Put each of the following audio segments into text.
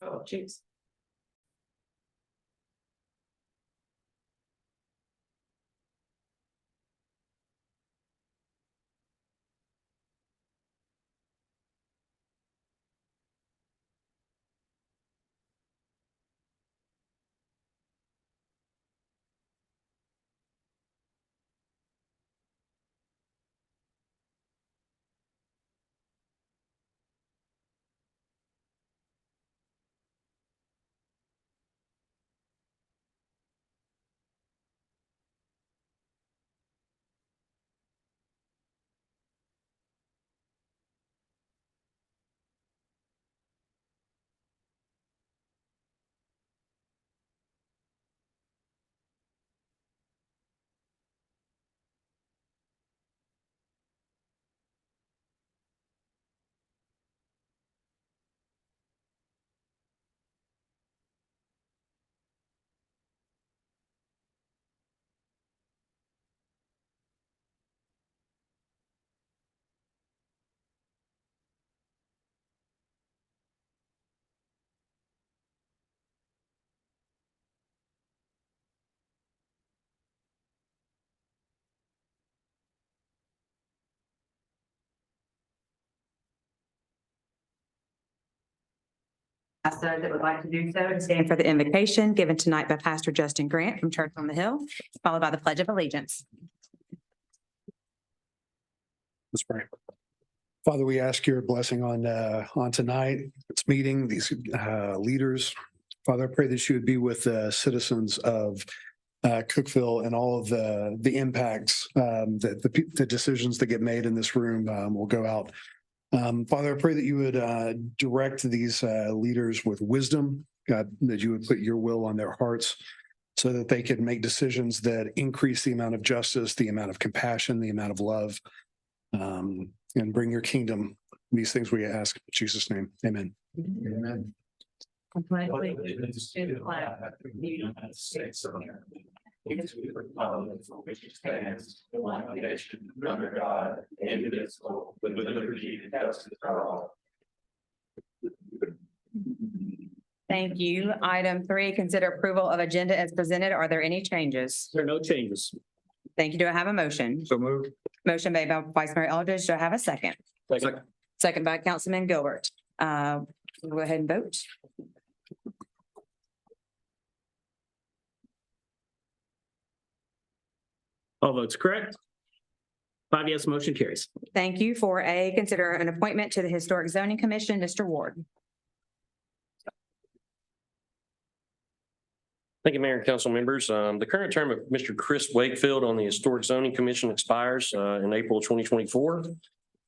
Oh, jeez. Those that would like to do so and stand for the invocation given tonight by Pastor Justin Grant from Church on the Hill, followed by the Pledge of Allegiance. Let's pray. Father, we ask your blessing on tonight, its meeting, these leaders. Father, I pray that you would be with the citizens of Cookeville and all of the impacts that the decisions that get made in this room will go out. Father, I pray that you would direct these leaders with wisdom, God, that you would put your will on their hearts so that they could make decisions that increase the amount of justice, the amount of compassion, the amount of love, and bring your kingdom. These things we ask in Jesus' name. Amen. Amen. Allegiance to the flag of the United States of America, and to the republic for which it stands, one nation, under God, indivisible, with liberty and justice for all. Thank you. Item 3, consider approval of agenda as presented. Are there any changes? There are no changes. Thank you. Do I have a motion? So moved. Motion made by Vice Mayor Eldridge. Do I have a second? Second. Second by Councilman Gilbert. We'll go ahead and vote. All votes correct. 5 yes, motion carries. Thank you. 4A, consider an appointment to the Historic Zoning Commission. Mr. Ward. Thank you, Mayor and council members. The current term of Mr. Chris Wakefield on the Historic Zoning Commission expires in April 2024.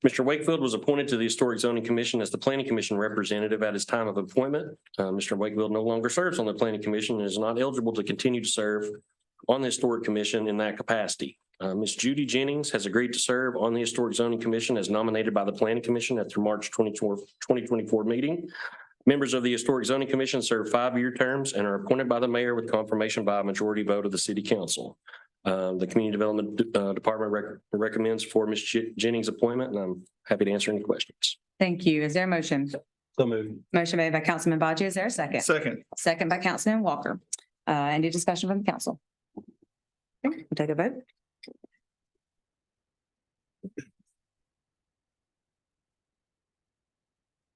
Mr. Wakefield was appointed to the Historic Zoning Commission as the Planning Commission representative at his time of appointment. Mr. Wakefield no longer serves on the Planning Commission and is not eligible to continue to serve on the Historic Commission in that capacity. Ms. Judy Jennings has agreed to serve on the Historic Zoning Commission as nominated by the Planning Commission at their March 2024 meeting. Members of the Historic Zoning Commission serve 5-year terms and are appointed by the mayor with confirmation by a majority vote of the city council. The Community Development Department recommends for Ms. Jennings' appointment, and I'm happy to answer any questions. Thank you. Is there a motion? So moved. Motion made by Councilman Baji. Is there a second? Second. Second by Councilman Walker. Any discussion from the council? Okay, we'll take a vote.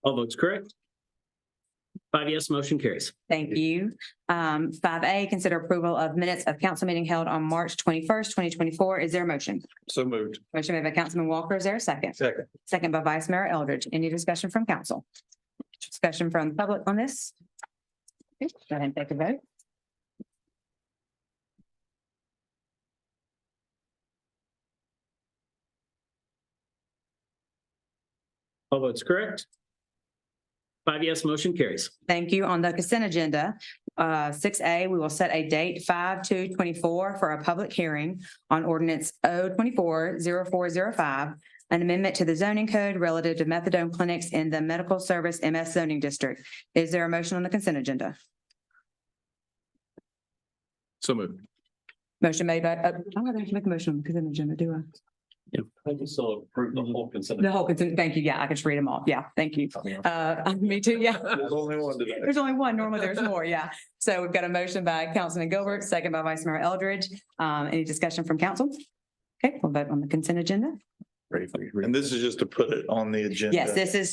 All votes correct. 5 yes, motion carries. Thank you. 5A, consider approval of minutes of council meeting held on March 21st, 2024. Is there a motion? So moved. Motion made by Councilman Walker. Is there a second? Second. Second by Vice Mayor Eldridge. Any discussion from council? Discussion from the public on this? Okay, go ahead and take a vote. All votes correct. 5 yes, motion carries. Thank you. On the consent agenda, 6A, we will set a date 5/2/24 for a public hearing on ordinance 024-0405, an amendment to the zoning code relative to methadone clinics in the medical service MS zoning district. Is there a motion on the consent agenda? So moved. Motion made by, I don't have to make a motion on the consent agenda, do I? I can still approve the whole consent. The whole consent, thank you. Yeah, I can just read them off. Yeah, thank you. Me too, yeah. There's only one today. There's only one. Normally there's more, yeah. So we've got a motion by Councilman Gilbert, second by Vice Mayor Eldridge. Any discussion from council? Okay, we'll vote on the consent agenda. And this is just to put it on the agenda. Yes, this is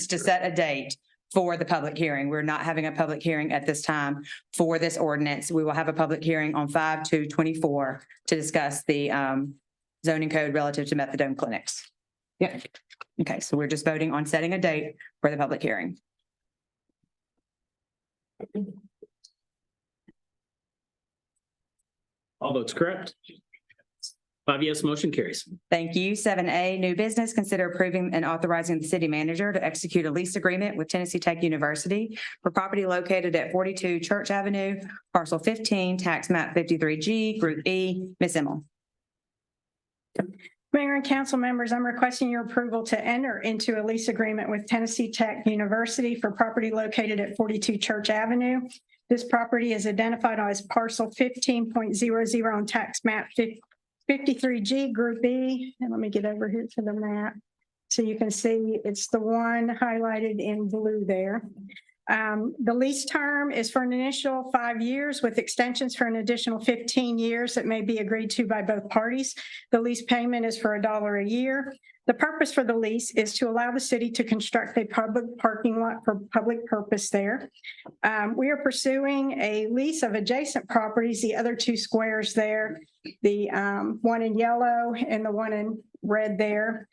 to set a date for the public hearing. We're not having a public hearing at this time for this ordinance. We will have a public hearing on 5/2/24 to discuss the zoning code relative to methadone clinics. Yeah. Okay, so we're just voting on setting a date for the public hearing. All votes correct. 5 yes, motion carries. Thank you. 7A, new business, consider approving and authorizing the city manager to execute a lease agreement with Tennessee Tech University for property located at 42 Church Avenue, parcel 15, tax map 53G, Group E. Ms. Emmel. Mayor and council members, I'm requesting your approval to enter into a lease agreement with Tennessee Tech University for property located at 42 Church Avenue. This property is identified as parcel 15.00 on tax map 53G Group E. And let me get over here to the map. So you can see it's the one highlighted in blue there. The lease term is for an initial 5 years with extensions for an additional 15 years that may be agreed to by both parties. The lease payment is for $1 a year. The purpose for the lease is to allow the city to construct a public parking lot for public purpose there. We are pursuing a lease of adjacent properties, the other two squares there, the one in yellow and the one in red there,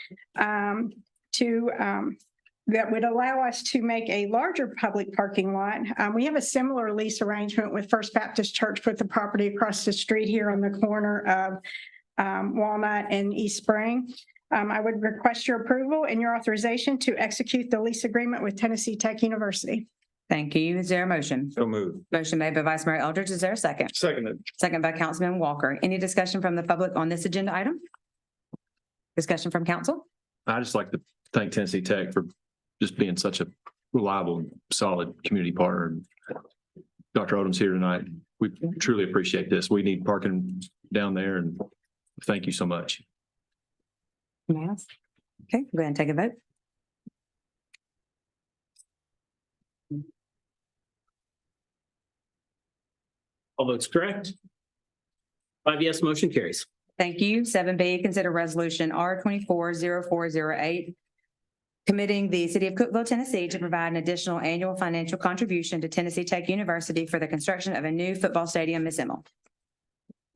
that would allow us to make a larger public parking lot. We have a similar lease arrangement with First Baptist Church with the property across the street here on the corner of Walnut and East Spring. I would request your approval and your authorization to execute the lease agreement with Tennessee Tech University. Thank you. Is there a motion? So moved. Motion made by Vice Mayor Eldridge. Is there a second? Seconded. Second by Councilman Walker. Any discussion from the public on this agenda item? Discussion from council? I just like to thank Tennessee Tech for just being such a reliable, solid community partner. Dr. Odom's here tonight. We truly appreciate this. We need parking down there, and thank you so much. Yes. Okay, go ahead and take a vote. All votes correct. 5 yes, motion carries. Thank you. 7B, consider resolution R240408, committing the city of Cookeville, Tennessee to provide an additional annual financial contribution to Tennessee Tech University for the construction of a new football stadium. Ms. Emmel.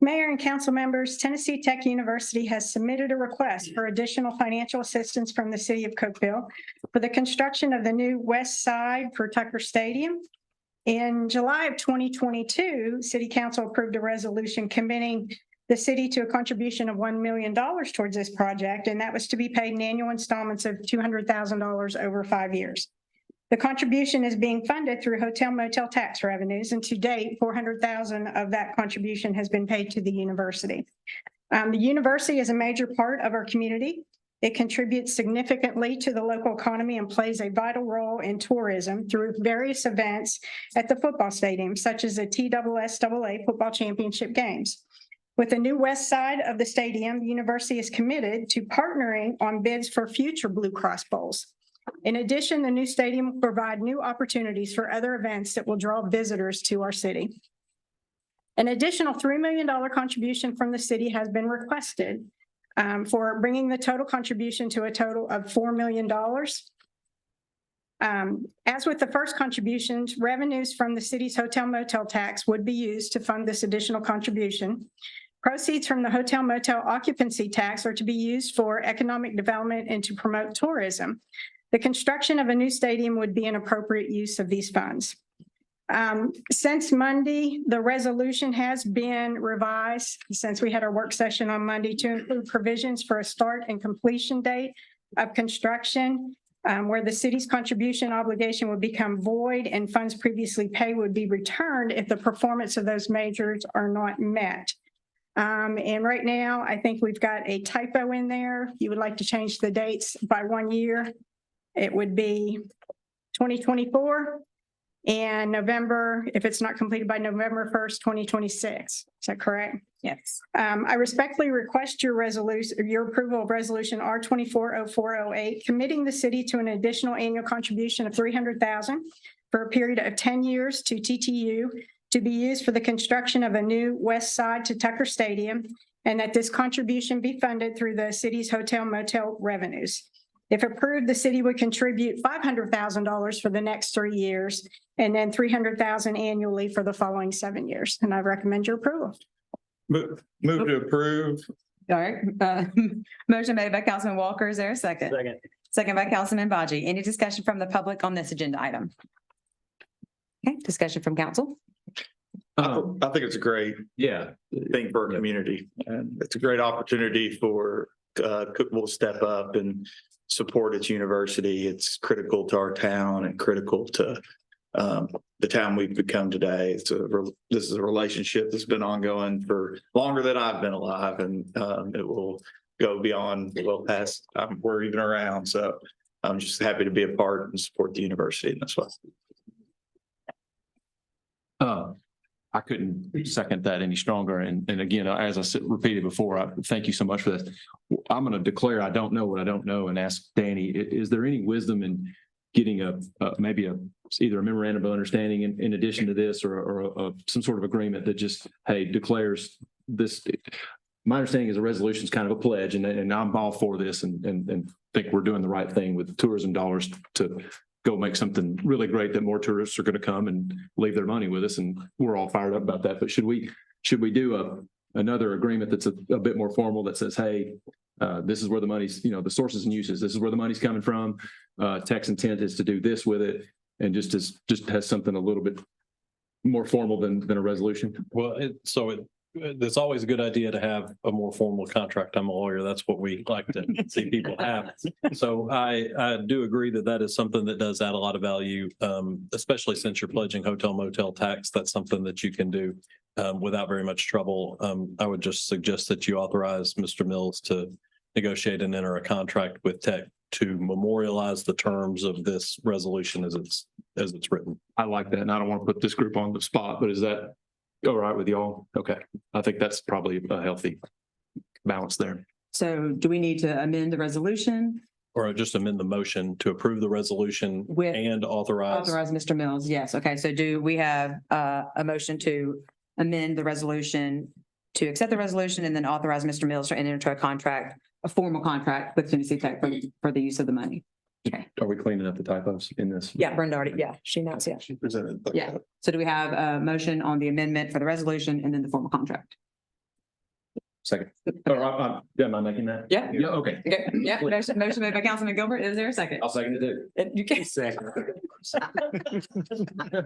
Mayor and council members, Tennessee Tech University has submitted a request for additional financial assistance from the city of Cookeville for the construction of the new west side for Tucker Stadium. In July of 2022, City Council approved a resolution committing the city to a contribution of $1 million towards this project, and that was to be paid in annual installments of $200,000 over 5 years. The contribution is being funded through hotel motel tax revenues, and to date, $400,000 of that contribution has been paid to the university. The university is a major part of our community. It contributes significantly to the local economy and plays a vital role in tourism through various events at the football stadium, such as the TSSAA football championship games. With the new west side of the stadium, the university is committed to partnering on bids for future Blue Cross Bowls. In addition, the new stadium will provide new opportunities for other events that will draw visitors to our city. An additional $3 million contribution from the city has been requested for bringing the total contribution to a total of $4 million. As with the first contributions, revenues from the city's hotel motel tax would be used to fund this additional contribution. Proceeds from the hotel motel occupancy tax are to be used for economic development and to promote tourism. The construction of a new stadium would be an appropriate use of these funds. Since Monday, the resolution has been revised since we had our work session on Monday to include provisions for a start and completion date of construction, where the city's contribution obligation would become void and funds previously paid would be returned if the performance of those measures are not met. And right now, I think we've got a typo in there. You would like to change the dates by 1 year. It would be 2024 and November, if it's not completed by November 1st, 2026. Is that correct? Yes. I respectfully request your resolution, your approval of resolution R 240408, committing the city to an additional annual contribution of $300,000 for a period of 10 years to TTU to be used for the construction of a new west side to Tucker Stadium, and that this contribution be funded through the city's hotel motel revenues. If approved, the city would contribute $500,000 for the next 3 years and then $300,000 annually for the following 7 years. And I recommend your approval. Move to approve. All right. Motion made by Councilman Walker. Is there a second? Second. Second by Councilman Baji. Any discussion from the public on this agenda item? Okay, discussion from council. I think it's a great Yeah, thing for our community. And it's a great opportunity for Cookeville to step up and support its university. It's critical to our town and critical to the town we've become today. This is a relationship that's been ongoing for longer than I've been alive, and it will go beyond well past we're even around. So I'm just happy to be a part and support the university in this way. I couldn't second that any stronger. And again, as I said, repeated before, I thank you so much for this. I'm going to declare I don't know what I don't know and ask Danny, is there any wisdom in getting maybe either a memorandum of understanding in addition to this or some sort of agreement that just, hey, declares this? My understanding is a resolution is kind of a pledge, and I'm all for this and think we're doing the right thing with tourism dollars to go make something really great that more tourists are going to come and leave their money with us. And we're all fired up about that. But should we do another agreement that's a bit more formal that says, hey, this is where the money's, the sources and uses, this is where the money's coming from. Tech's intent is to do this with it, and just has something a little bit more formal than a resolution. Well, it's always a good idea to have a more formal contract. I'm a lawyer. That's what we like to see people have. So I do agree that is something that does add a lot of value, especially since you're pledging hotel motel tax. That's something that you can do without very much trouble. I would just suggest that you authorize Mr. Mills to negotiate and enter a contract with Tech to memorialize the terms of this resolution as it's written. I like that. And I don't want to put this group on the spot, but is that all right with y'all? Okay. I think that's probably a healthy balance there. So do we need to amend the resolution? Or just amend the motion to approve the resolution With- and authorize. Authorize Mr. Mills, yes. Okay, so do we have a motion to amend the resolution, to accept the resolution and then authorize Mr. Mills to enter into a contract, a formal contract with Tennessee Tech for the use of the money? Okay. Are we cleaning up the typos in this? Yeah, Brenda already, yeah, she knows, yeah. She presented. Yeah. So do we have a motion on the amendment for the resolution and then the formal contract? Second. Or am I making that? Yeah. Yeah, okay. Okay, yeah, motion made by Councilman Gilbert. Is there a second? I'll second it too. You can. Second. I'm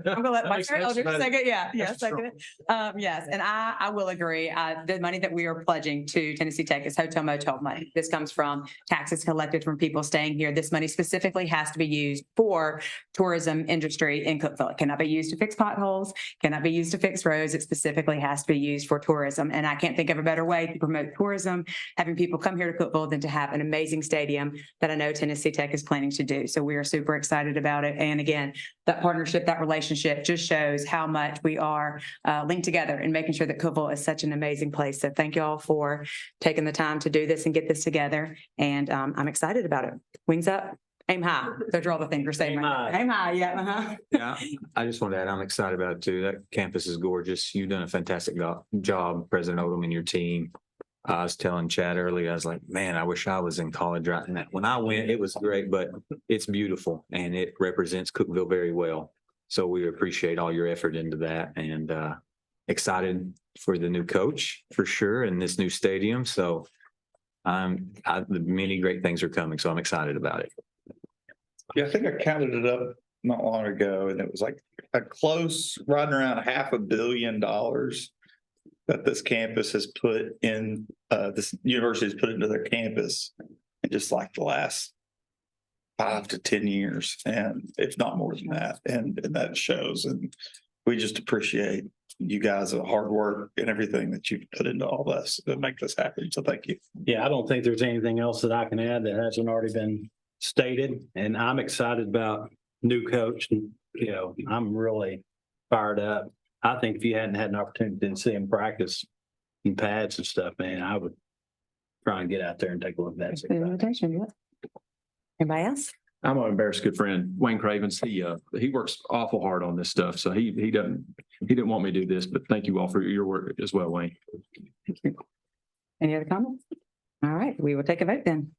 gonna let my elder second, yeah, second it. Yes, and I will agree. The money that we are pledging to Tennessee Tech is hotel motel money. This comes from taxes collected from people staying here. This money specifically has to be used for tourism industry in Cookeville. It cannot be used to fix potholes, cannot be used to fix roads. It specifically has to be used for tourism. And I can't think of a better way to promote tourism, having people come here to Cookeville, than to have an amazing stadium that I know Tennessee Tech is planning to do. So we are super excited about it. And again, that partnership, that relationship just shows how much we are linked together and making sure that Cookeville is such an amazing place. So thank you all for taking the time to do this and get this together. And I'm excited about it. Wings up, aim high. Those are all the things we're saying. Aim right now. high. Aim high, yeah. Uh-huh. Yeah, I just want to add, I'm excited about it too. That campus is gorgeous. You've done a fantastic job, President Odom and your team. I was telling Chad earlier, I was like, man, I wish I was in college right now. When I went, it was great, but it's beautiful and it represents Cookeville very well. So we appreciate all your effort into that, and excited for the new coach for sure and this new stadium. So many great things are coming. So I'm excited about it. Yeah, I think I counted it up not long ago, and it was like a close, right around $500 million that this campus has put in, this university has put into their campus in just like the last 5 to 10 years, and if not more than that. And that shows, and we just appreciate you guys' hard work and everything that you've put into all this to make this happen. So thank you. Yeah, I don't think there's anything else that I can add that hasn't already been stated. And I'm excited about new coach and you know, I'm really fired up. I think if you hadn't had an opportunity to see him practice in pads and stuff, man, I would try and get out there and take a look at that. Invitation, yeah. Anybody else? I'm an embarrassed good friend, Wayne Cravens. He works awful hard on this stuff. So he didn't want me to do this, but thank you all for your work as well, Wayne. Thank you. Any other comments? All right, we will take a vote then.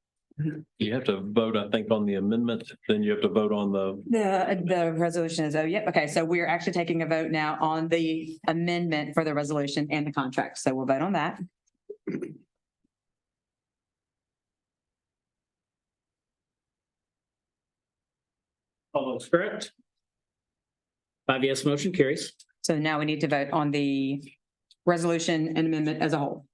You have to vote, I think, on the amendment, then you have to vote on the, The resolution is, oh, yep, okay, so we're actually taking a vote now on the amendment for the resolution and the contract, so we'll vote on that. All votes correct. 5 yes, motion carries. So now we need to vote on the resolution and amendment as a whole.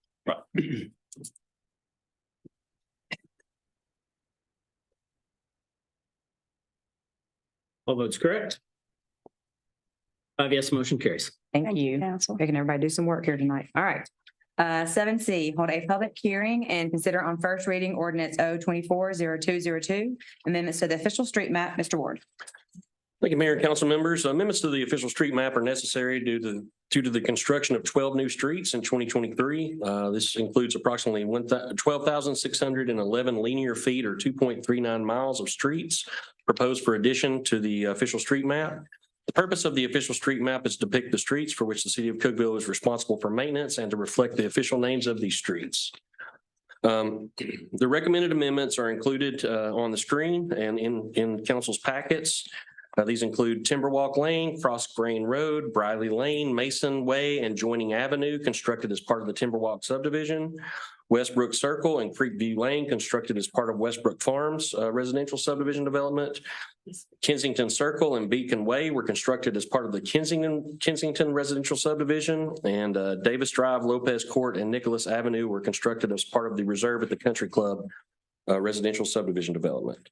All votes correct. 5 yes, motion carries. Thank you. Council. Making everybody do some work here tonight. All right. 7C, hold a public hearing and consider on first reading ordinance 0240202, amendments to the official street map. Mr. Ward. Thank you, Mayor and council members. Amendments to the official street map are necessary due to the construction of 12 new streets in 2023. This includes approximately 12,611 linear feet or 2.39 miles of streets proposed for addition to the official street map. The purpose of the official street map is to depict the streets for which the city of Cookeville is responsible for maintenance and to reflect the official names of these streets. The recommended amendments are included on the screen and in council's packets. These include Timberwalk Lane, Frost Grain Road, Briley Lane, Mason Way, and Joining Avenue constructed as part of the Timberwalk subdivision. Westbrook Circle and Creekview Lane constructed as part of Westbrook Farms residential subdivision development. Kensington Circle and Beacon Way were constructed as part of the Kensington residential subdivision. And Davis Drive, Lopez Court, and Nicholas Avenue were constructed as part of the Reserve at the Country Club residential subdivision development.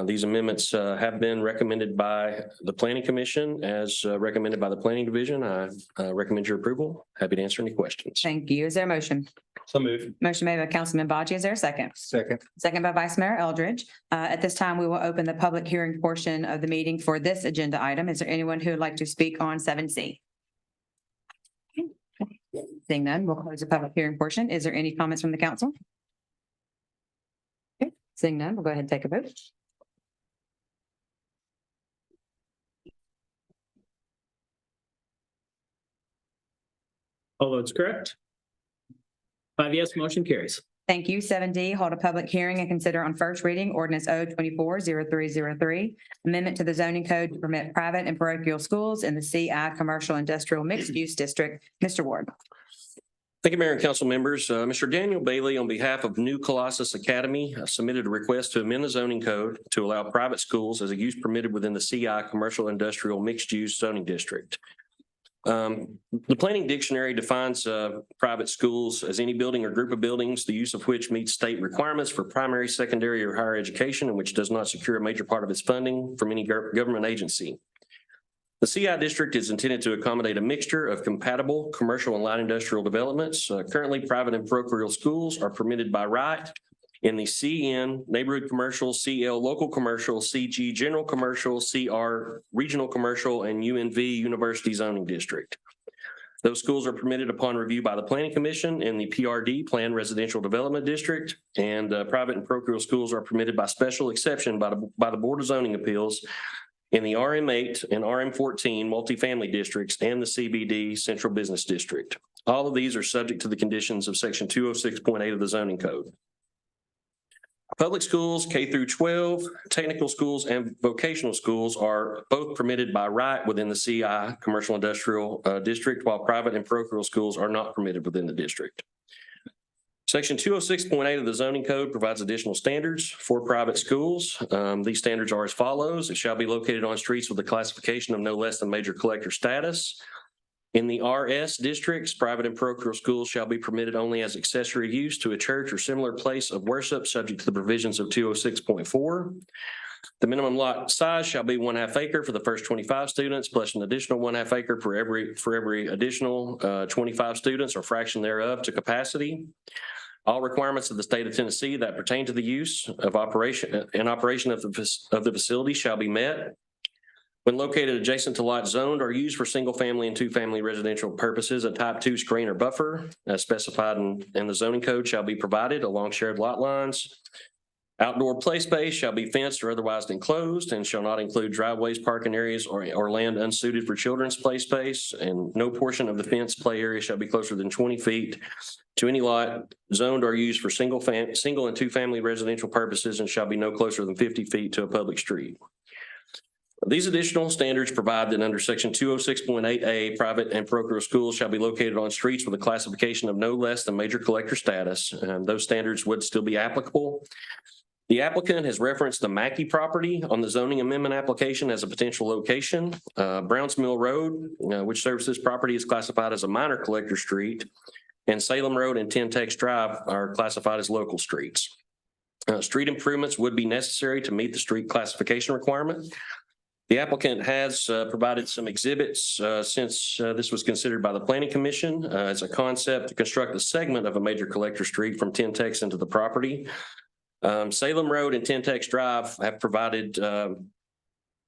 These amendments have been recommended by the Planning Commission as recommended by the Planning Division. I recommend your approval. Happy to answer any questions. Thank you. Is there a motion? so moved. Motion made by Councilman Baji. Is there a second? Second. Second by Vice Mayor Eldridge. At this time, we will open the public hearing portion of the meeting for this agenda item. Is there anyone who would like to speak on 7C? Seeing none, we'll close the public hearing portion. Is there any comments from the council? Okay, seeing none, we'll go ahead and take a vote. All votes correct. 5 yes, motion carries. Thank you. 7D, hold a public hearing and consider on first reading ordinance 0240303, amendment to the zoning code to permit private and parochial schools in the CI Commercial Industrial Mixed Use District. Mr. Ward. Thank you, Mayor and council members. Mr. Daniel Bailey, on behalf of New Colossus Academy, submitted a request to amend the zoning code to allow private schools as a use permitted within the CI Commercial Industrial Mixed Use Zoning District. The planning dictionary defines private schools as any building or group of buildings, the use of which meets state requirements for primary, secondary, or higher education, and which does not secure a major part of its funding from any government agency. The CI district is intended to accommodate a mixture of compatible commercial and light industrial developments. Currently, private and parochial schools are permitted by right in the CN Neighborhood Commercial, CL Local Commercial, CG General Commercial, CR Regional Commercial, and UNV University Zoning District. Those schools are permitted upon review by the Planning Commission in the PRD, Planned Residential Development District, and private and parochial schools are permitted by special exception by the Board of Zoning Appeals in the RM8 and RM14 multifamily districts and the CBD Central Business District. All of these are subject to the conditions of Section 206.8 of the zoning code. Public schools, K through 12, technical schools, and vocational schools are both permitted by right within the CI Commercial Industrial District, while private and parochial schools are not permitted within the district. Section 206.8 of the zoning code provides additional standards for private schools. These standards are as follows. It shall be located on streets with a classification of no less than major collector status. In the RS districts, private and parochial schools shall be permitted only as accessory use to a church or similar place of worship, subject to the provisions of 206.4. The minimum lot size shall be 1/2 acre for the first 25 students, plus an additional 1/2 acre for every additional 25 students or fraction thereof to capacity. All requirements of the state of Tennessee that pertain to the use of operation of the facility shall be met. When located adjacent to lots zoned or used for single-family and two-family residential purposes, a type 2 screen or buffer as specified in the zoning code shall be provided along shared lot lines. Outdoor play space shall be fenced or otherwise enclosed and shall not include driveways, parking areas, or land unsuited for children's play space. And no portion of the fenced play area shall be closer than 20 feet to any lot zoned or used for single and two-family residential purposes and shall be no closer than 50 feet to a public street. These additional standards provide that under section 206.8A, private and parochial schools shall be located on streets with a classification of no less than major collector status. Those standards would still be applicable. The applicant has referenced the Mackey property on the zoning amendment application as a potential location. Browns Mill Road, which serves this property, is classified as a minor collector street, and Salem Road and Tentex Drive are classified as local streets. Street improvements would be necessary to meet the street classification requirement. The applicant has provided some exhibits since this was considered by the Planning Commission as a concept to construct a segment of a major collector street from Tentex into the property. Salem Road and Tentex Drive have provided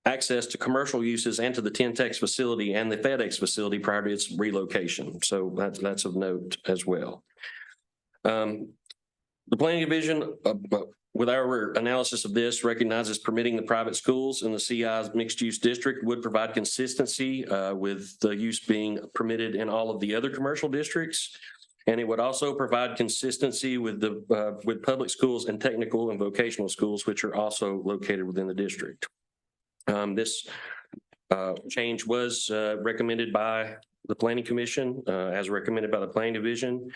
access to commercial uses and to the Tentex facility and the FedEx facility prior to its relocation. So that's of note as well. The Planning Division, with our analysis of this, recognizes permitting the private schools in the CI's mixed-use district would provide consistency with the use being permitted in all of the other commercial districts. And it would also provide consistency with with public schools and technical and vocational schools, which are also located within the district. This change was recommended by the Planning Commission, as recommended by the Planning Division.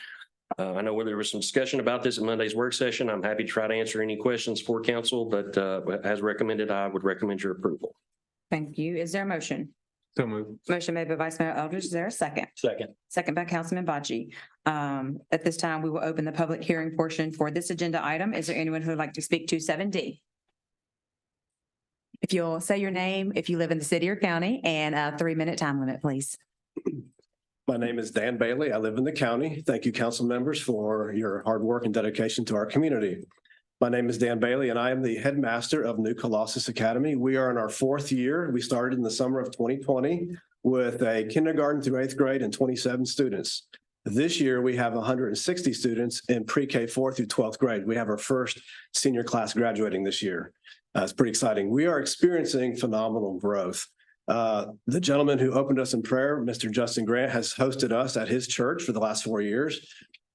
I know there was some discussion about this at Monday's work session. I'm happy to try to answer any questions for council, but as recommended, I would recommend your approval. Thank you. Is there a motion? So moved. Motion made by Vice Mayor Eldridge. Is there a second? Second. Second by Councilman Bachi. At this time, we will open the public hearing portion for this agenda item. Is there anyone who would like to speak to 7D? If you'll say your name, if you live in the city or county, and a 3-minute time limit, please. My name is Dan Bailey. I live in the county. Thank you, council members, for your hard work and dedication to our community. My name is Dan Bailey, and I am the headmaster of New Colossus Academy. We are in our 4th year. We started in the summer of 2020 with a kindergarten through 8th grade and 27 students. This year, we have 160 students in pre-K 4 through 12th grade. We have our first senior class graduating this year. It's pretty exciting. We are experiencing phenomenal growth. The gentleman who opened us in prayer, Mr. Justin Grant, has hosted us at his church for the last 4 years,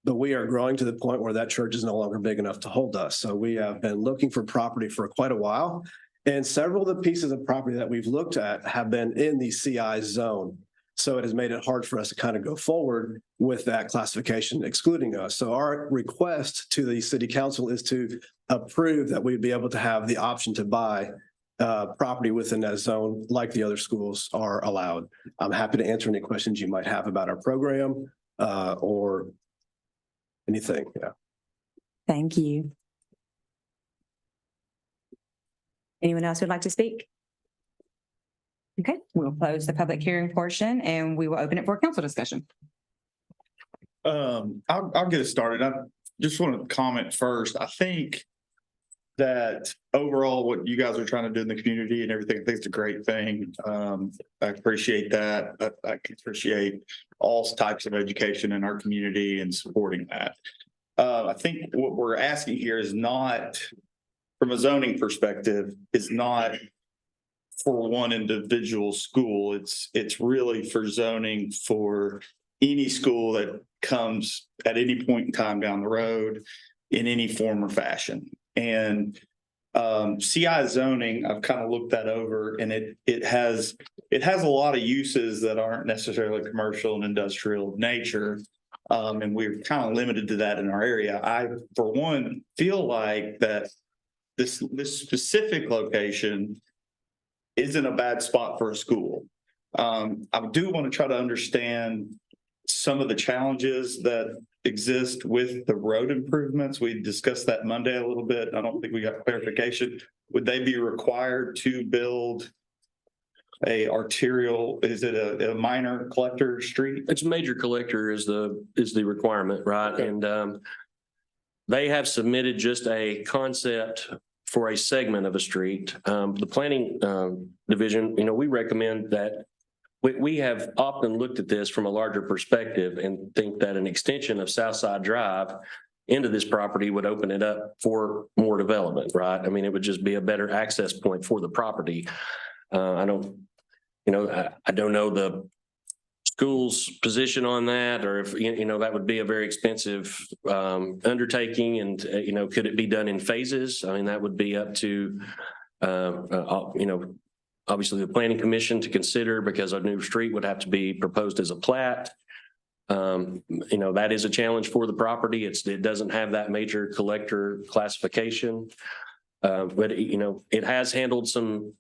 but we are growing to the point where that church is no longer big enough to hold us. So we have been looking for property for quite a while, and several of the pieces of property that we've looked at have been in the CI zone. So it has made it hard for us to kind of go forward with that classification excluding us. So our request to the city council is to approve that we'd be able to have the option to buy property within that zone like the other schools are allowed. I'm happy to answer any questions you might have about our program or anything. Yeah. Thank you. Anyone else who'd like to speak? Okay, we'll close the public hearing portion and we will open it for council discussion. I'll get it started. I just want to comment first. I think that overall, what you guys are trying to do in the community and everything, I think it's a great thing. I appreciate that. I appreciate all types of education in our community and supporting that. I think what we're asking here is not, from a zoning perspective, is not for one individual school. It's really for zoning for any school that comes at any point in time down the road in any form or fashion. And CI zoning, I've kind of looked that over, and it has a lot of uses that aren't necessarily commercial and industrial nature. And we're kind of limited to that in our area. I, for one, feel like that this specific location isn't a bad spot for a school. I do want to try to understand some of the challenges that exist with the road improvements. We discussed that Monday a little bit. I don't think we got clarification. Would they be required to build a arterial? Is it a minor collector street? It's major collector is the requirement, right? Okay. And they have submitted just a concept for a segment of a street. The planning division, we recommend that we have often looked at this from a larger perspective and think that an extension of Southside Drive into this property would open it up for more development, right? I mean, it would just be a better access point for the property. I don't know the school's position on that, or if, that would be a very expensive undertaking and, could it be done in phases? I mean, that would be up to, obviously the planning commission to consider, because a new street would have to be proposed as a plat. That is a challenge for the property. It doesn't have that major collector classification. But it has handled some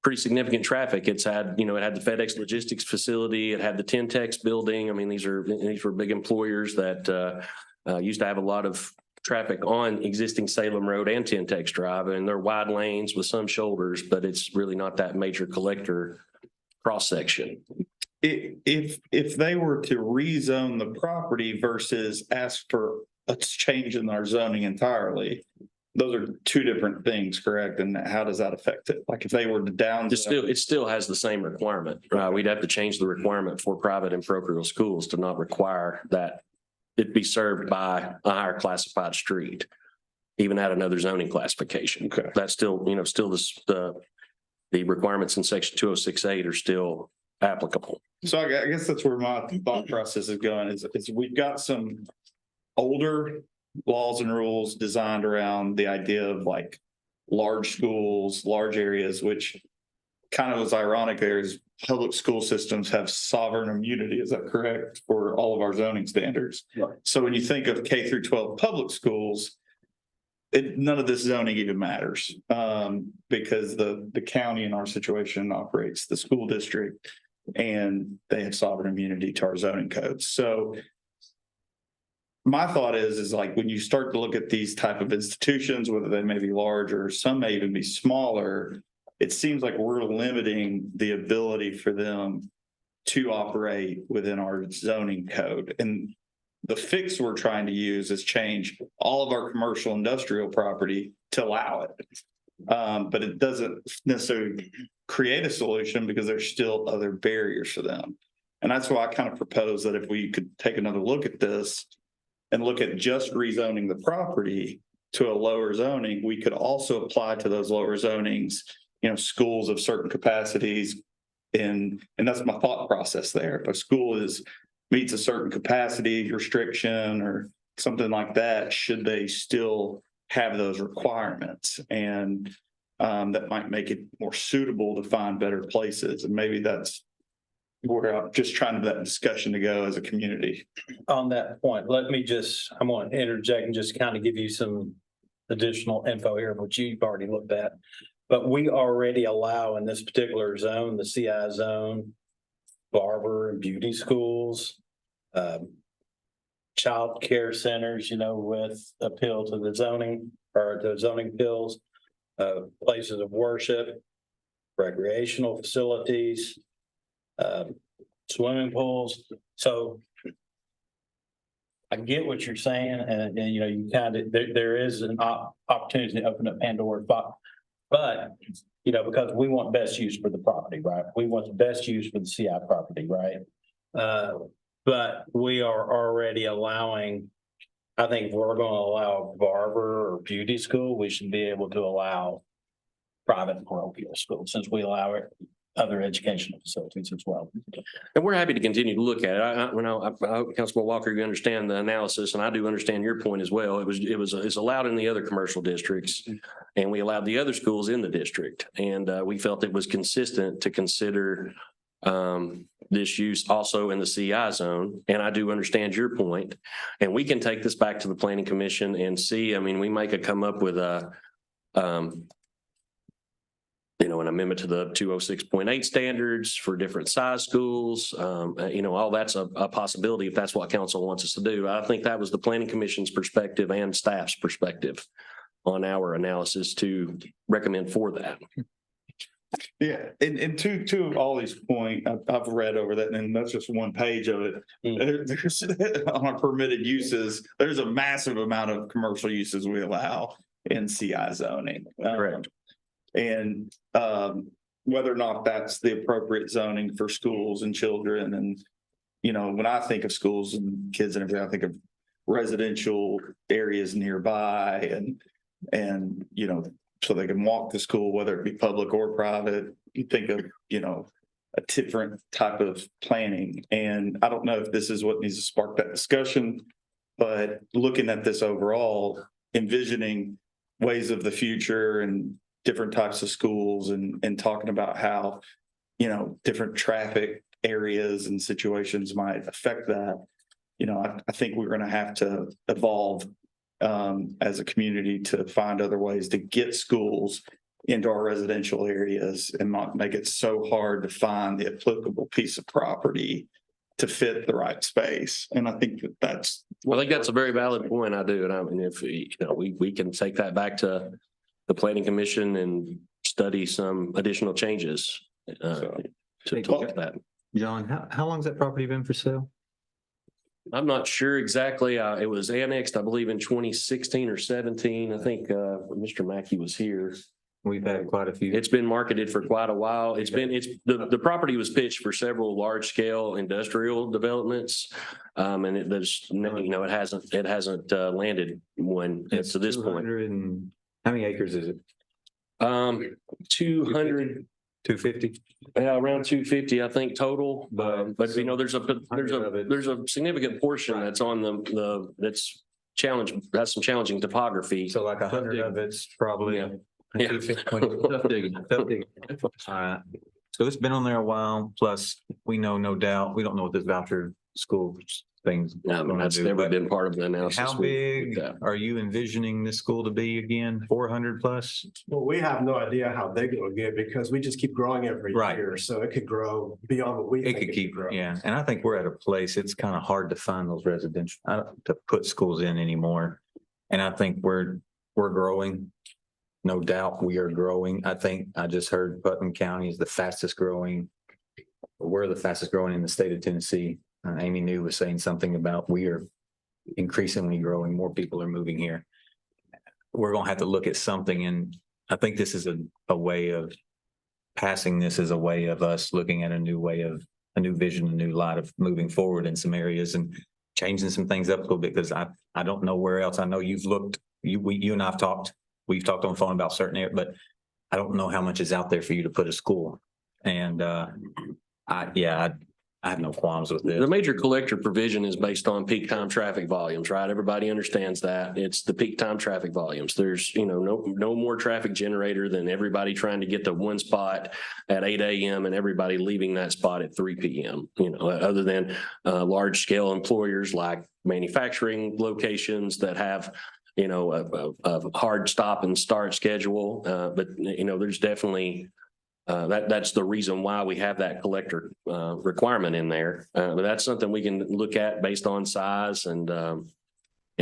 pretty significant traffic. It's had, it had the FedEx logistics facility, it had the Tentex building. I mean, these were big employers that used to have a lot of traffic on existing Salem Road and Tentex Drive, and they're wide lanes with some shoulders, but it's really not that major collector cross section. If they were to rezone the property versus ask for a change in our zoning entirely, those are two different things, correct? And how does that affect it? Like if they were to down. It still has the same requirement. We'd have to change the requirement for private and parochial schools to not require that it be served by a higher classified street, even at another zoning classification. Okay. That's still, still the requirements in section 206(8) are still applicable. So I guess that's where my thought process is going is we've got some older laws and rules designed around the idea of like large schools, large areas, which kind of was ironic there is public school systems have sovereign immunity. Is that correct? For all of our zoning standards. Right. So when you think of K through 12 public schools, none of this zoning even matters because the county in our situation operates the school district and they have sovereign immunity to our zoning codes. So my thought is like when you start to look at these type of institutions, whether they may be large or some may even be smaller, it seems like we're limiting the ability for them to operate within our zoning code. And the fix we're trying to use is change all of our commercial industrial property to allow it. But it doesn't necessarily create a solution because there's still other barriers for them. And that's why I kind of propose that if we could take another look at this and look at just rezoning the property to a lower zoning, we could also apply to those lower zonings, schools of certain capacities. And that's my thought process there. If a school meets a certain capacity restriction or something like that, should they still have those requirements? And that might make it more suitable to find better places. And maybe that's where I'm just trying to that discussion to go as a community. On that point, I'm going to interject and just kind of give you some additional info here, which you've already looked at. But we already allow in this particular zone, the CI zone, barber and beauty schools, child care centers, with appeal to the zoning or the zoning appeals, places of worship, recreational facilities, swimming pools. So I get what you're saying, and you kind of there is an opportunity to open up Pandora's box, but because we want best use for the property, right? We want the best use for the CI property, right? But we are already allowing. I think if we're going to allow a barber or beauty school, we should be able to allow private and parochial schools since we allow it. Other educational facilities as well. And we're happy to continue to look at it. I hope Councilman Walker, you understand the analysis, and I do understand your point as well. It's allowed in the other commercial districts, and we allowed the other schools in the district. And we felt it was consistent to consider this use also in the CI zone. And I do understand your point. And we can take this back to the Planning Commission and see, we might come up with an amendment to the 206.8 standards for different size schools. All that's a possibility if that's what council wants us to do. I think that was the Planning Commission's perspective and staff's perspective on our analysis to recommend for that. Yeah, and to Ollie's point, I've read over that, and that's just one page of it. There's on our permitted uses, there's a massive amount of commercial uses we allow. in CI zoning. Correct. And whether or not that's the appropriate zoning for schools and children. And, you know, when I think of schools and kids and everything, I think of residential areas nearby and, you know, so they can walk to school, whether it be public or private. You think of, you know, a different type of planning. And I don't know if this is what needs to spark that discussion, but looking at this overall, envisioning ways of the future and different types of schools and talking about how, you know, different traffic areas and situations might affect that. You know, I think we're going to have to evolve as a community to find other ways to get schools into our residential areas and not make it so hard to find the applicable piece of property to fit the right space. And I think that's. Well, I think that's a very valid point. I do. And I mean, if, you know, we can take that back to the planning commission and study some additional changes. To look at that. John, how long's that property been for sale? I'm not sure exactly. It was annexed, I believe, in 2016 or 17. I think Mr. Mackey was here. We've had quite a few. It's been marketed for quite a while. The property was pitched for several large scale industrial developments. And it hasn't landed one to this point. How many acres is it? 200. 250? Yeah, around 250, I think total. But you know, there's a significant portion that's on that's challenging, has some challenging topography. So like 100 of it's probably. Yeah. Tough digging. All right. So it's been on there a while, plus we know, no doubt, we don't know what this voucher school things. I mean, that's never been part of the analysis. How big are you envisioning this school to be again? 400 plus? Well, we have no idea how big it will get because we just keep growing every Right. year. So it could grow beyond what we It think could keep, grow. yeah. And I think we're at a place, it's kind of hard to find those residential, to put schools in anymore. And I think we're growing. No doubt we are growing. I think I just heard Putnam County is the fastest growing. We're the fastest growing in the state of Tennessee. Amy New was saying something about we are increasingly growing. More people are moving here. We're going to have to look at something. And I think this is a way of passing this as a way of us looking at a new vision, a new light of moving forward in some areas and changing some things up a little bit. Cause I don't know where else. I know you've looked, you and I've talked. We've talked on the phone about certain areas, but I don't know how much is out there for you to put a school. And I have no qualms with this. The major collector provision is based on peak time traffic volumes, right? Everybody understands that. It's the peak time traffic volumes. There's, you know, no more traffic generator than everybody trying to get to one spot at 8 a.m. and everybody leaving that spot at 3 p.m. You know, other than large scale employers like manufacturing locations that have, you know, a hard stop and start schedule. But, you know, there's definitely that's the reason why we have that collector requirement in there. But that's something we can look at based on size and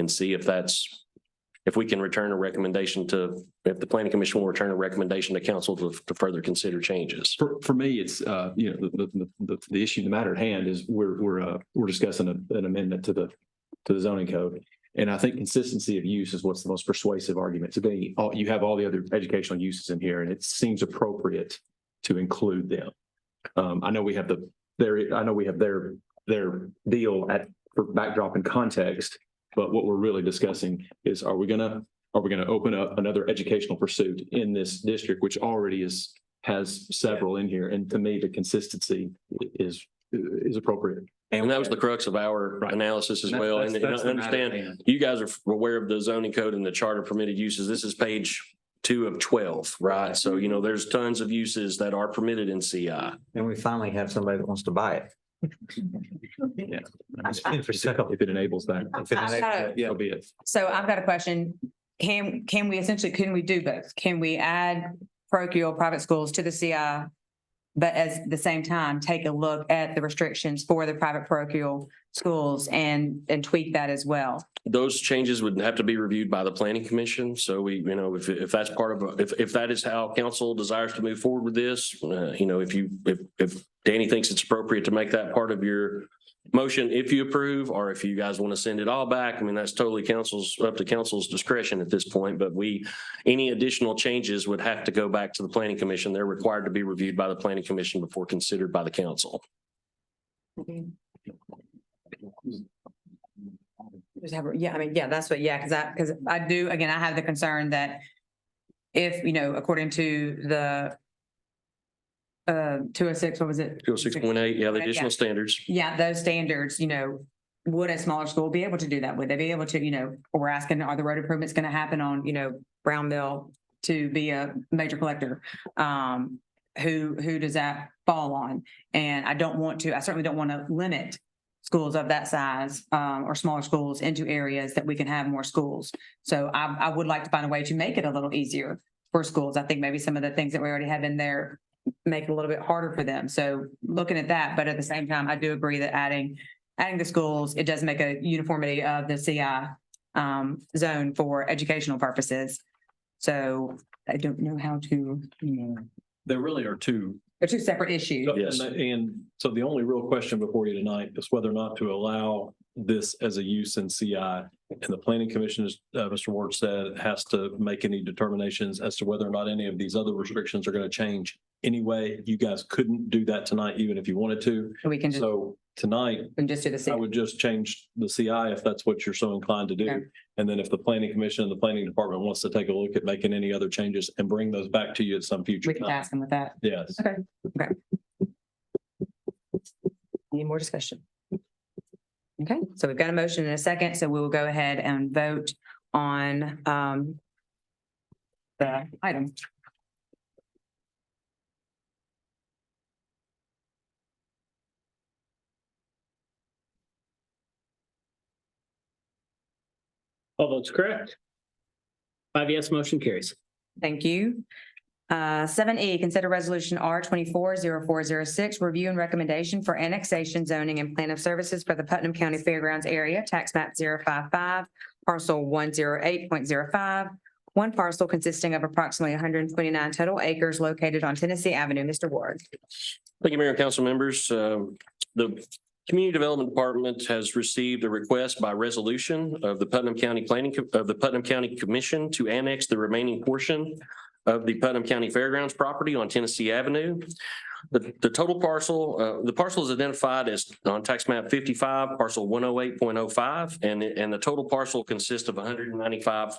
see if we can return a recommendation if the planning commission will return a recommendation to council to further consider changes. For me, it's, you know, the issue, the matter at hand is we're discussing an amendment to the zoning code. And I think consistency of use is what's the most persuasive argument to me. You have all the other educational uses in here and it seems appropriate to include them. I know we have their deal for backdrop and context, but what we're really discussing is are we gonna open up another educational pursuit in this district, which already has several in here. And to me, the consistency is appropriate. And that was the crux of our analysis as well. And understand, you guys are aware of the zoning code and the charter permitted uses. This is page 2 of 12, right? So, you know, there's tons of uses that are permitted in CI. And we finally have somebody that wants to buy it. Yeah. If it enables that. So be it. So I've got a question. Can we do both? Can we add parochial private schools to the CI? But at the same time, take a look at the restrictions for the private parochial schools and tweak that as well. Those changes would have to be reviewed by the planning commission. So we, you know, if that's part of, if that is how council desires to move forward with this, you know, if Danny thinks it's appropriate to make that part of your motion if you approve, or if you guys want to send it all back. I mean, that's totally up to council's discretion at this point, but any additional changes would have to go back to the planning commission. They're required to be reviewed by the planning commission before considered by the council. Just have, yeah, I mean, yeah, that's what, yeah, because I do, again, I have the concern that if, according to the 206, what was it? 206.8, yeah, the additional standards. Yeah, those standards, would a smaller school be able to do that? Would they be able to, we're asking, are the road improvements going to happen on, Brownville to be a major collector? Who does that fall on? And I certainly don't want to limit schools of that size, or smaller schools into areas that we can have more schools. So I would like to find a way to make it a little easier for schools. I think maybe some of the things that we already have in there make it a little bit harder for them. So looking at that, but at the same time, I do agree that adding the schools, it does make a uniformity of the CI zone for educational purposes. So I don't know how to, There really are two. they're two separate issues. Yes. And so the only real question before you tonight is whether or not to allow this as a use in CI. And the planning commission, as Mr. Ward said, has to make any determinations as to whether or not any of these other restrictions are going to change. Anyway, you guys couldn't do that tonight, even if you wanted to. We can just, So tonight, and just do the I same. would just change the CI if that's what you're so inclined to Okay. do. And then if the planning commission and the planning department wants to take a look at making any other changes and bring those back to you at some future We can time. task them with that. Yes. Any more discussion? Okay, so we've got a motion and a second, so we will go ahead and vote on the item. All votes correct. 5 yes, motion carries. Thank you. 7E, consider resolution R 240406, review and recommendation for annexation zoning and plan of services for the Putnam County Fairgrounds area, tax map 055, parcel 108.05. One parcel consisting of approximately 129 total acres located on Tennessee Avenue. Mr. Ward. Thank you, Mayor and council members. The Community Development Department has received a request by resolution of the Putnam County Commission to annex the remaining portion of the Putnam County Fairgrounds property on Tennessee Avenue. The total parcel, the parcel is identified as on tax map 55, parcel 108.05, and the total parcel consists of 195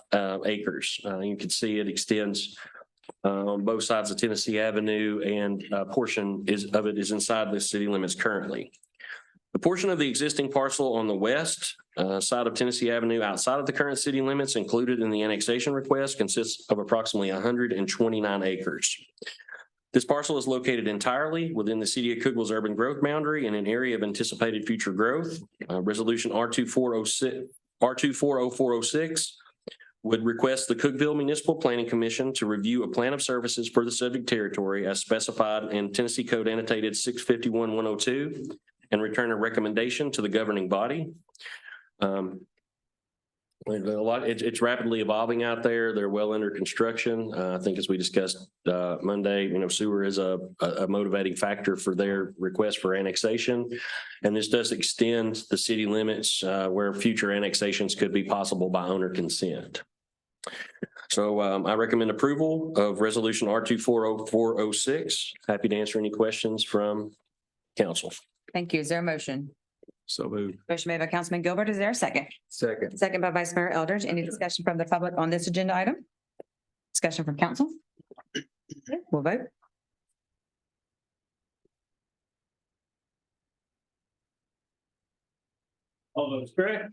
acres. You can see it extends on both sides of Tennessee Avenue, and a portion of it is inside the city limits currently. The portion of the existing parcel on the west side of Tennessee Avenue outside of the current city limits included in the annexation request consists of approximately 129 acres. This parcel is located entirely within the city of Cookeville's urban growth boundary in an area of anticipated future growth. Resolution R240406 would request the Cookeville Municipal Planning Commission to review a plan of services for the subject territory as specified in Tennessee Code annotated 651-102 and return a recommendation to the governing body. It's rapidly evolving out there. They're well under construction. I think as we discussed Monday, sewer is a motivating factor for their request for annexation. And this does extend the city limits where future annexations could be possible by owner consent. So I recommend approval of resolution R240406. Happy to answer any questions from council. Thank you. Is there a motion? So moved. Motion made by Councilman Gilbert. Is there a second? Second. Second by Vice Mayor Eldridge. Any discussion from the public on this agenda item? Discussion from council? We'll vote. All votes correct.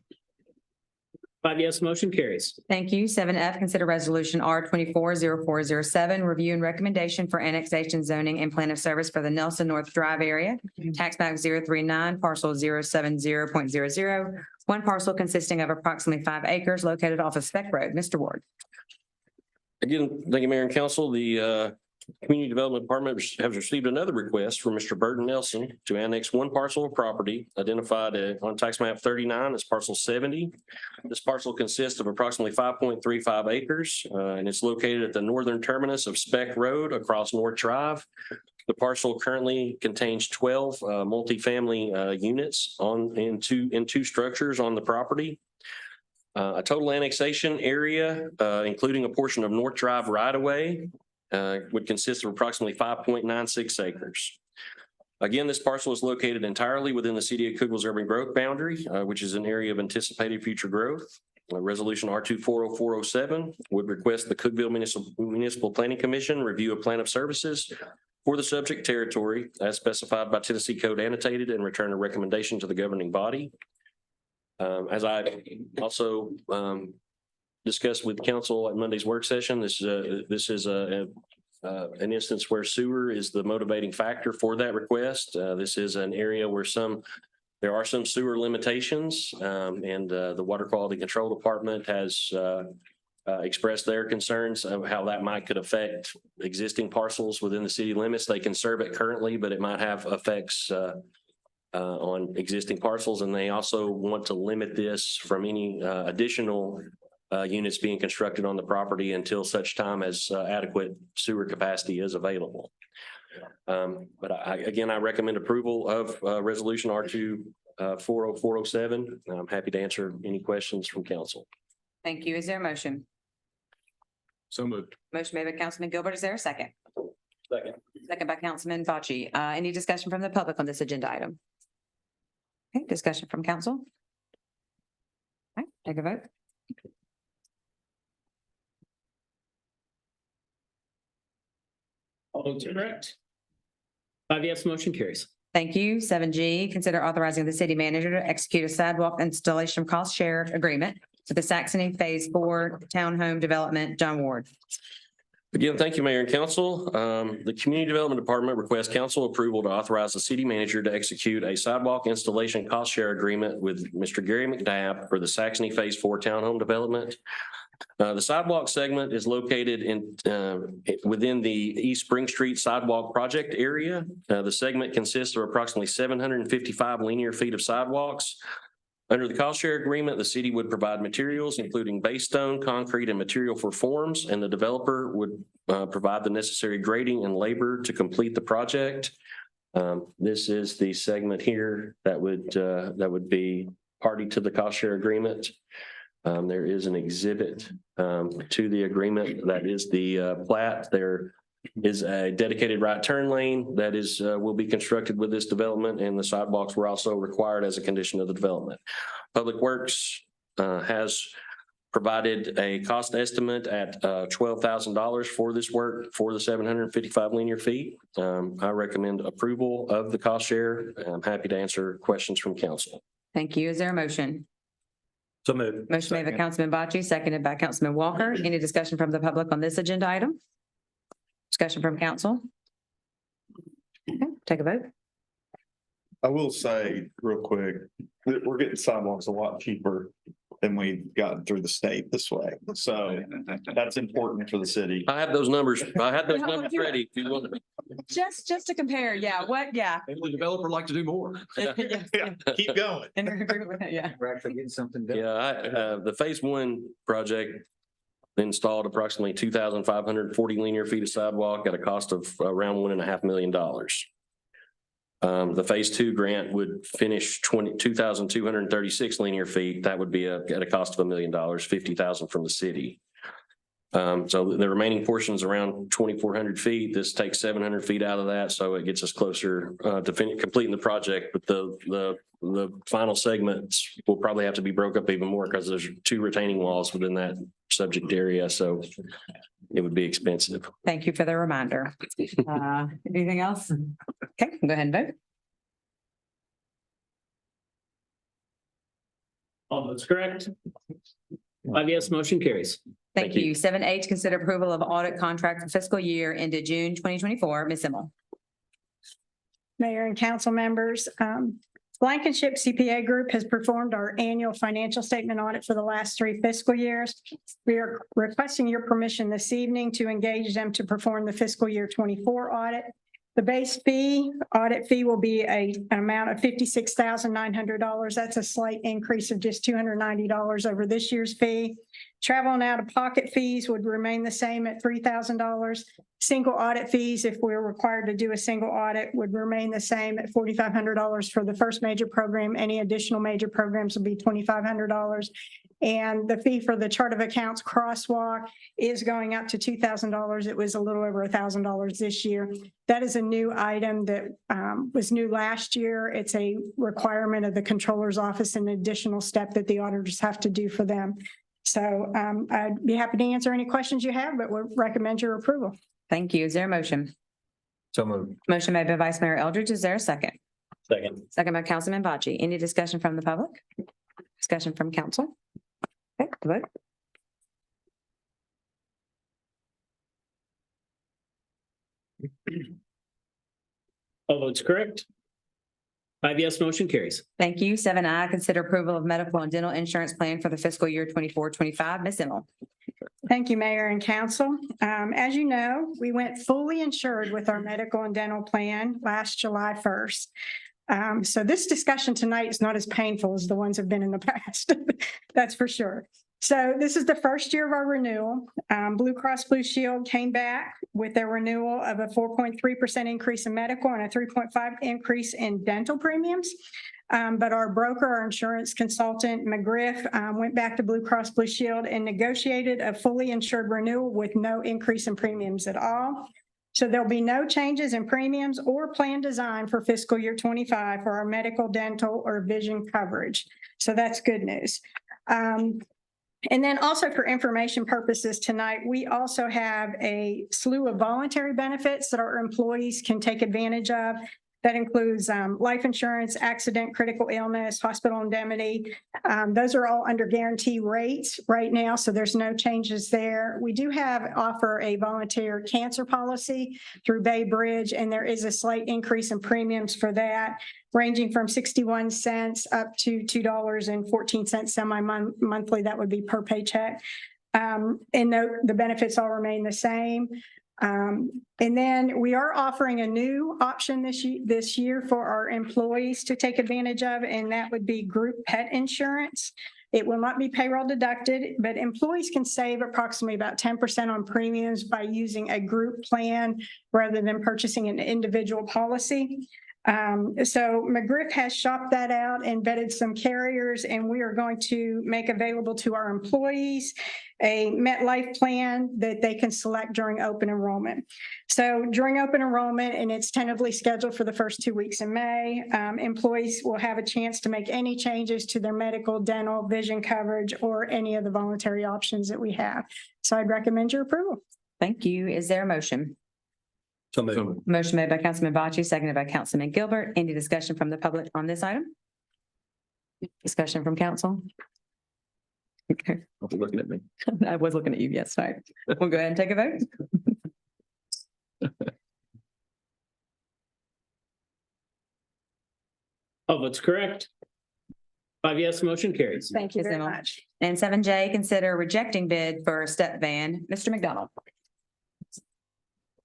5 yes, motion carries. Thank you. 7F, consider resolution R 240407, review and recommendation for annexation zoning and plan of service for the Nelson North Drive area. Tax map 039, parcel 070.00. One parcel consisting of approximately 5 acres located off of Spec Road. Mr. Ward. Again, thank you, Mayor and Council. The Community Development Department has received another request from Mr. Burton Nelson to annex one parcel of property identified on tax map 39 as parcel 70. This parcel consists of approximately 5.35 acres, and it's located at the northern terminus of Spec Road across North Drive. The parcel currently contains 12 multifamily units in two structures on the property. A total annexation area, including a portion of North Drive right-of-way, would consist of approximately 5.96 acres. Again, this parcel is located entirely within the City of Cookeville's urban growth boundary, which is an area of anticipated future growth. Resolution R240407 would request the Cookeville Municipal Planning Commission review a plan of services for the subject territory as specified by Tennessee Code annotated and return a recommendation to the governing body. As I also discussed with council at Monday's work session, this is an instance where sewer is the motivating factor for that request. This is an area where there are some sewer limitations, and the Water Quality Control Department has expressed their concerns of how that could affect existing parcels within the city limits. They can serve it currently, but it might have effects on existing parcels, and they also want to limit this from any additional units being constructed on the property until such time as adequate sewer capacity is available. But I recommend approval of resolution R240407. I'm happy to answer any questions from council. Thank you. Is there a motion? So moved. Motion made by Councilman Gilbert. Is there a second? Second. Second by Councilman Bocce. Any discussion from the public on this agenda item? Okay, discussion from council. All right, take a vote. All votes are correct. 5 yes, motion carries. Thank you. 7G, consider authorizing the city manager to execute a sidewalk installation cost share agreement for the Saxony Phase 4 Townhome Development. John Ward. Again, thank you, Mayor and Council. The Community Development Department requests council approval to authorize the city manager to execute a sidewalk installation cost share agreement with Mr. Gary McDabb for the Saxony Phase 4 Townhome Development. The sidewalk segment is located within the East Spring Street Sidewalk Project area. The segment consists of approximately 755 linear feet of sidewalks. Under the cost share agreement, the city would provide materials, including base stone, concrete, and material for forms, and the developer would provide the necessary grading and labor to complete the project. This is the segment here that would be party to the cost share agreement. There is an exhibit to the agreement that is the plat. There is a dedicated right turn lane that will be constructed with this development, and the sidewalks were also required as a condition of the development. Public Works has provided a cost estimate at $12,000 for this work for the 755 linear feet. I recommend approval of the cost share. I'm happy to answer questions from council. Thank you. Is there a motion? So moved. Motion made by Councilman Bocce, seconded by Councilman Walker. Any discussion from the public on this agenda item? Discussion from council? Okay, take a vote. I will say real quick, that we're getting sidewalks a lot cheaper than we've gotten through the state this way. So that's important for the city. I have those numbers. I had those numbers ready. If you want to. Just to compare, yeah, yeah. Maybe the developer would like to do more. Yeah, keep going. Yeah. We're actually getting something done. Yeah, the Phase 1 project installed approximately 2,540 linear feet of sidewalk at a cost of around $1.5 million. The Phase 2 grant would finish 2,236 linear feet. That would be at a cost of $1 million, 50,000 from the city. So the remaining portions around 2,400 feet. This takes 700 feet out of that, so it gets us closer to completing the project. But the final segments will probably have to be broke up even more because there's 2 retaining walls within that subject area, so it would be expensive. Thank you for the reminder. Anything else? Okay, go ahead and vote. All votes correct. 5 yes, motion carries. Thank Thank you. you. 7H, consider approval of audit contract for fiscal year ended June 2024. Ms. Simmel. Mayor and council members, Blankenship CPA Group has performed our annual financial statement audit for the last 3 fiscal years. We are requesting your permission this evening to engage them to perform the fiscal year 24 audit. The base audit fee will be an amount of $56,900. That's a slight increase of just $290 over this year's fee. Travel and out-of-pocket fees would remain the same at $3,000. Single audit fees, if we're required to do a single audit, would remain the same at $4,500 for the first major program. Any additional major programs will be $2,500. And the fee for the chart of accounts crosswalk is going up to $2,000. It was a little over $1,000 this year. That is a new item that was new last year. It's a requirement of the controller's office, an additional step that the auditors have to do for them. So I'd be happy to answer any questions you have, but would recommend your approval. Thank you. Is there a motion? So moved. Motion made by Vice Mayor Eldridge. Is there a second? Second. Second by Councilman Bachi. Any discussion from the public? Discussion from council? Okay, vote. All votes correct. 5 yes, motion carries. Thank you. 7I, consider approval of medical and dental insurance plan for the fiscal year 24-25. Ms. Emmel. Thank you, Mayor and Council. As you know, we went fully insured with our medical and dental plan last July 1st. So this discussion tonight is not as painful as the ones have been in the past. That's for sure. So this is the first year of our renewal. Blue Cross Blue Shield came back with their renewal of a 4.3% increase in medical and a 3.5% increase in dental premiums. But our broker, our insurance consultant, McGriff, went back to Blue Cross Blue Shield and negotiated a fully insured renewal with no increase in premiums at all. So there'll be no changes in premiums or plan design for fiscal year 25 for our medical, dental, or vision coverage. So that's good news. And then also for information purposes tonight, we also have a slew of voluntary benefits that our employees can take advantage of. That includes life insurance, accident, critical illness, hospital indemnity. Those are all under guarantee rates right now, so there's no changes there. We do offer a volunteer cancer policy through Bay Bridge, and there is a slight increase in premiums for that, ranging from 61 cents up to $2.14 semi-monthly. That would be per paycheck. And the benefits all remain the same. And then we are offering a new option this year for our employees to take advantage of, and that would be group pet insurance. It will not be payroll deducted, but employees can save approximately about 10% on premiums by using a group plan rather than purchasing an individual policy. So McGriff has shopped that out and vetted some carriers, and we are going to make available to our employees a MetLife plan that they can select during open enrollment. So during open enrollment, and it's tentatively scheduled for the first 2 weeks in May, employees will have a chance to make any changes to their medical, dental, vision coverage, or any of the voluntary options that we have. So I'd recommend your approval. Thank you. Is there a motion? So moved. Motion made by Councilman Bachi, seconded by Councilman Gilbert. Any discussion from the public on this item? Discussion from council? Okay, Don't be looking at me. I was looking at you. Yes, right. We'll go ahead and take a vote. All votes correct. 5 yes, motion carries. Thank you Ms. very Emmel. much. And 7J, consider rejecting bid for a step van. Mr. McDonald.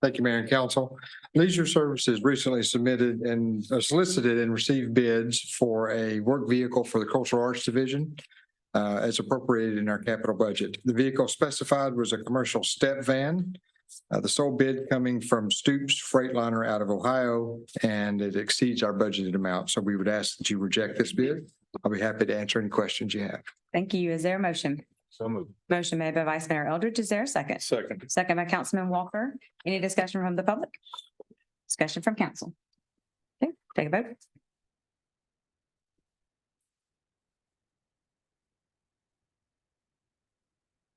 Thank you, Mayor and Council. Leisure Services recently submitted and solicited and received bids for a work vehicle for the Cultural Arts Division as appropriated in our capital budget. The vehicle specified was a commercial step van. The sole bid coming from Stoops Freightliner out of Ohio, and it exceeds our budgeted amount. So we would ask that you reject this bid. I'll be happy to answer any questions you have. Thank you. Is there a motion? So moved. Motion made by Vice Mayor Eldridge. Is there a second? Second. Second by Councilman Walker. Any discussion from the public? Discussion from council? Okay, take a vote.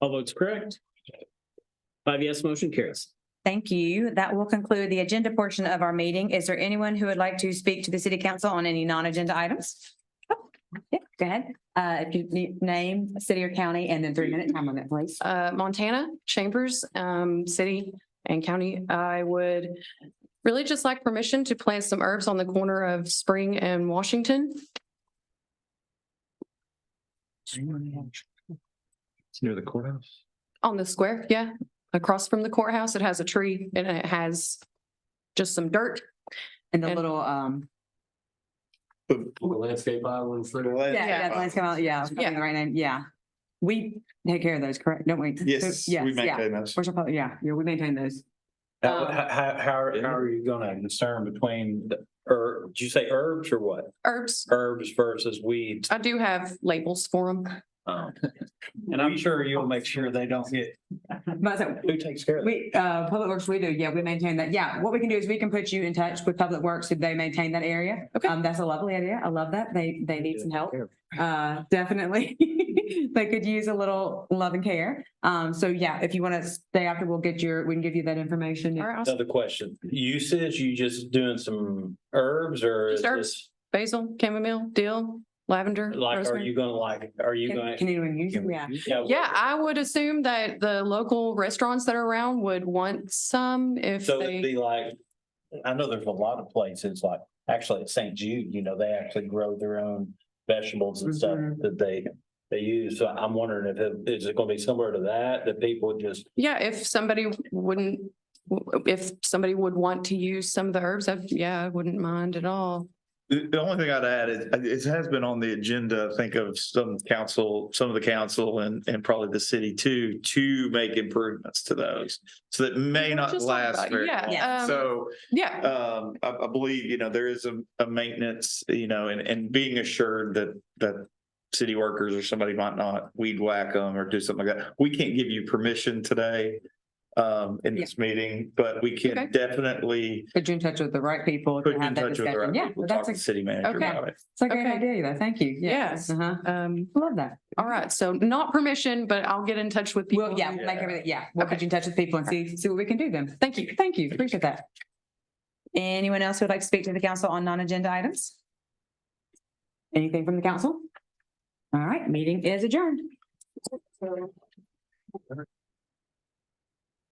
All votes correct. 5 yes, motion carries. Thank you. That will conclude the agenda portion of our meeting. Is there anyone who would like to speak to the city council on any non-agenda items? Oh, yeah, go ahead. If you need name, city or county, and then 3-minute time limit, please. Montana Chambers, city and county. I would really just like permission to plant some herbs on the corner of Spring and Washington. It's near the courthouse. On the square, yeah, across from the courthouse. It has a tree and it has just some dirt. And the And- little, Landscape island. yeah, the lines come out, yeah. Yeah. The right name, yeah. We take care of those, correct? Don't we? Yes, Yes, we yeah. maintain those. Where's our public? Yeah, we maintain those. How are you gonna discern between did you say herbs or what? Herbs, Herbs versus weeds. I do have labels for them. And I'm sure you'll make sure they don't get, But so who takes care of it? we, Public Works, we do, yeah, we maintain that. Yeah, what we can do is we can put you in touch with Public Works if they maintain that area. Okay. That's a lovely idea. I love that. They need some help. Definitely. They could use a little love and care. So yeah, if you want to stay after, we can give you that information. All right, awesome. Another question, usage, you just doing some herbs or is Just herbs. this, Basil, chamomile, dill, lavender. like, rosemary. are you gonna? Can anyone use them? Yeah. Yeah, I would assume that the local restaurants that are around would want some if So it'd they, be like, I know there's a lot of places like, actually at St. Jude, they actually grow their own vegetables and stuff Mhm. that they use. So I'm wondering is it gonna be similar to that people just, yeah, if somebody would want to use some of the herbs, I wouldn't mind at all. The only thing I'd add is, it has been on the agenda, I think of some of the council and probably the city too, to make improvements to those. So that may not Just talk last about it. very Yeah, long. So, Yeah, I believe, there is a maintenance, and being assured that city workers or somebody might not weed whack them or do something like that. We can't give you permission today in this meeting, but we Okay. can definitely Put you in touch with the right people put to you in have that touch with the discussion. right Yeah, people, but talk that's to a, the city manager Okay. about it. it's a great Okay. idea though. Thank you. Yes. Love that. All right, so not permission, but I'll get in touch with people. Well, yeah, we'll make everything, yeah, we'll put Okay. you in touch with people and see what we can do then. Thank you. Thank you. Appreciate that. Anyone else who would like to speak to the council on non-agenda items? Anything from the council? All right, meeting is adjourned.